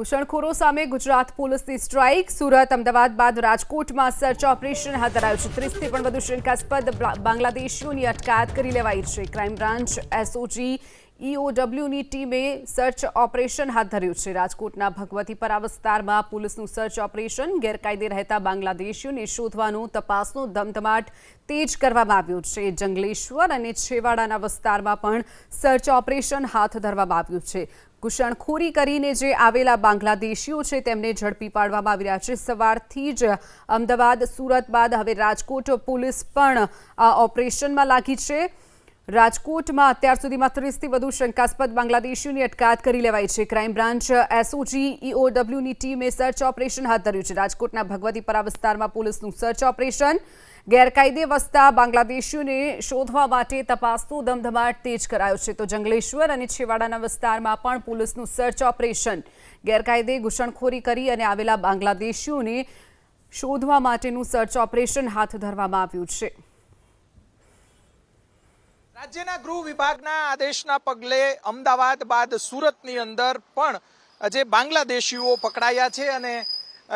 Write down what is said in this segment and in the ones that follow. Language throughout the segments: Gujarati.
ઘૂસણખોરો સામે ગુજરાત પોલીસની સ્ટ્રાઇક। સુરત અમદાવાદ બાદ રાજકોટમાં સર્ચ ઓપરેશન હાથ ધરાયું છે। 30થી પણ વધુ શંકાસ્પદ બાંગ્લાદેશીઓની અટકાયત કરી લેવાઈ છે। ક્રાઇમ બ્રાન્ચ એસઓજી ઈઓડબ્લ્યુની ટીમે સર્ચ ઓપરેશન હાથ ધર્યું છે। રાજકોટના ભગવતીપરા વિસ્તારમાં પોલીસનું સર્ચ ઓપરેશન ગેરકાયદે રહેતા બાંગ્લાદેશીઓને શોધવાનું તપાસનો ધમધમાટ તેજ કરવામાં આવ્યો છે। જંગલેશ્વર અને છેવાડાના વિસ્તારમાં પણ સર્ચ ઓપરેશન હાથ ધરવામાં આવ્યું છે। ઘૂસણખોરી કરીને જે આવેલા બાંગ્લાદેશીઓ છે તેમને ઝડપી પાડવામાં આવી રહ્યા છે। સવારથી જ અમદાવાદ સુરત બાદ હવે રાજકોટ પોલીસ પણ આ ઓપરેશનમાં લાગી છે। રાજકોટમાં અત્યાર સુધીમાં 30થી વધુ શંકાસ્પદ બાંગ્લાદેશીઓની અટકાયત કરી લેવાઈ છે। ક્રાઇમ બ્રાન્ચ એસઓજી ઈઓડબ્લ્યુની ટીમે સર્ચ ઓપરેશન હાથ ધર્યું છે। રાજકોટના ભગવતીપરા વિસ્તારમાં પોલીસનું સર્ચ ઓપરેશન ગેરકાયદે વસતા બાંગ્લાદેશીઓને શોધવા માટે તપાસનો ધમધમાટ તેજ કરાયો છે। તો જંગલેશ્વર અને છેવાડાના વિસ્તારમાં પણ પોલીસનું સર્ચ ઓપરેશન ગેરકાયદે ઘૂસણખોરી કરી અને આવેલા બાંગ્લાદેશીઓને શોધવા માટેનું સર્ચ ઓપરેશન હાથ ધરવામાં આવ્યું છે। રાજ્યના ગૃહ વિભાગના આદેશના પગલે અમદાવાદ બાદ સુરતની અંદર પણ જે બાંગ્લાદેશીઓ પકડાયા છે અને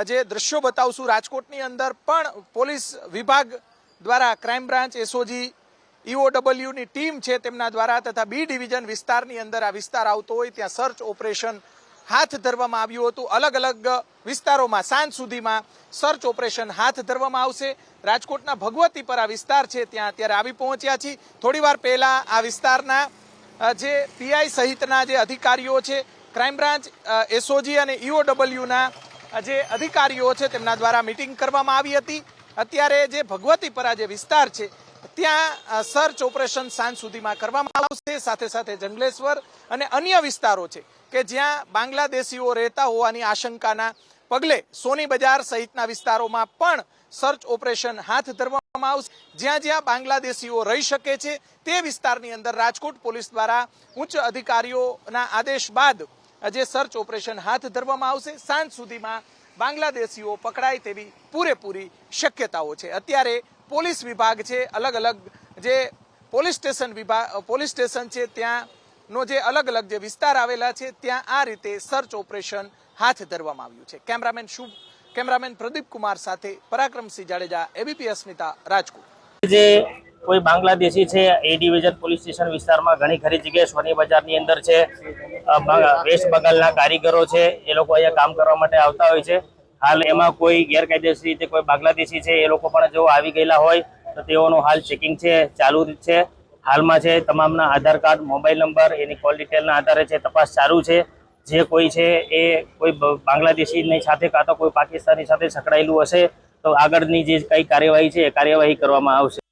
જે દ્રશ્યો બતાવશું રાજકોટની અંદર પણ પોલીસ વિભાગ દ્વારા ક્રાઇમ બ્રાન્ચ એસઓજી ઈઓડબ્લ્યુની ટીમ છે તેમના દ્વારા તથા બી ડિવિઝન વિસ્તારની અંદર આ વિસ્તાર આવતો હોય ત્યાં સર્ચ ઓપરેશન હાથ ધરવામાં આવ્યું હતું। અલગ અલગ વિસ્તારોમાં સાંજ સુધીમાં સર્ચ ઓપરેશન હાથ ધરવામાં આવશે। રાજકોટના ભગવતીપરા વિસ્તાર છે ત્યાં અત્યારે આવી પહોંચ્યા છીએ। થોડીવાર પહેલા આ વિસ્તારના જે પીઆઈ સહિતના જે અધિકારીઓ છે ક્રાઇમ બ્રાન્ચ એસઓજી અને ઈઓડબ્લ્યુના જે અધિકારીઓ છે તેમના દ્વારા મિટિંગ કરવામાં આવી હતી। અત્યારે જે ભગવતીપરા જે વિસ્તાર છે ત્યાં સર્ચ ઓપરેશન સાંજ સુધીમાં કરવામાં આવશે। સાથે સાથે જંગલેશ્વર અને અન્ય વિસ્તારો છે કે જ્યાં બાંગ્લાદેશીઓ રહેતા હોવાની આશંકાના પગલે સોની બજાર સહિતના વિસ્તારોમાં પણ સર્ચ ઓપરેશન હાથ ધરવામાં આવશે। જ્યાં જ્યાં બાંગ્લાદેશીઓ રહી શકે છે તે વિસ્તારની અંદર રાજકોટ પોલીસ દ્વારા ઉચ્ચ અધિકારીઓના આદેશ બાદ જે સર્ચ ઓપરેશન હાથ ધરવામાં આવશે। સાંજ સુધીમાં બાંગ્લાદેશીઓ પકડાય તેવી પૂરેપૂરી શક્યતાઓ છે। અત્યારે પોલીસ વિભાગ છે અલગ અલગ જે પોલીસ સ્ટેશન છે ત્યાંનો જે અલગ અલગ જે વિસ્તાર આવેલા છે ત્યાં આ રીતે સર્ચ ઓપરેશન હાથ ધરવામાં આવ્યું છે। કેમેરામેન પ્રદીપ કુમાર સાથે પરાક્રમસિંહ જાડેજા, એબીપી અસ્મિતા, રાજકોટ। જે કોઈ બાંગ્લાદેશી છે એ ડિવિઝન પોલીસ સ્ટેશન વિસ્તારમાં ઘણી ખરી જગ્યાએ સોની બજારની અંદર છે વેસ્ટ બંગાળના કારીગરો છે એ લોકો અહીંયા કામ કરવા માટે આવતા હોય છે। હાલ એમાં કોઈ ગેરકાયદેસર રીતે કોઈ બાંગ્લાદેશી છે એ લોકો પણ જો આવી ગયેલા હોય તો તેઓનું હાલ ચેકિંગ છે ચાલુ છે। હાલમાં છે તમામના આધાર કાર્ડ, મોબાઈલ નંબર, એની કોલ ડિટેલના આધારે છે તપાસ ચાલુ છે। જે કોઈ છે એ કોઈ બાંગ્લાદેશીની સાથે કાં તો કોઈ પાકિસ્તાની સાથે સંકળાયેલું હશે તો આગળની જે કઈ કાર્યવાહી છે એ કાર્યવાહી કરવામાં આવશે।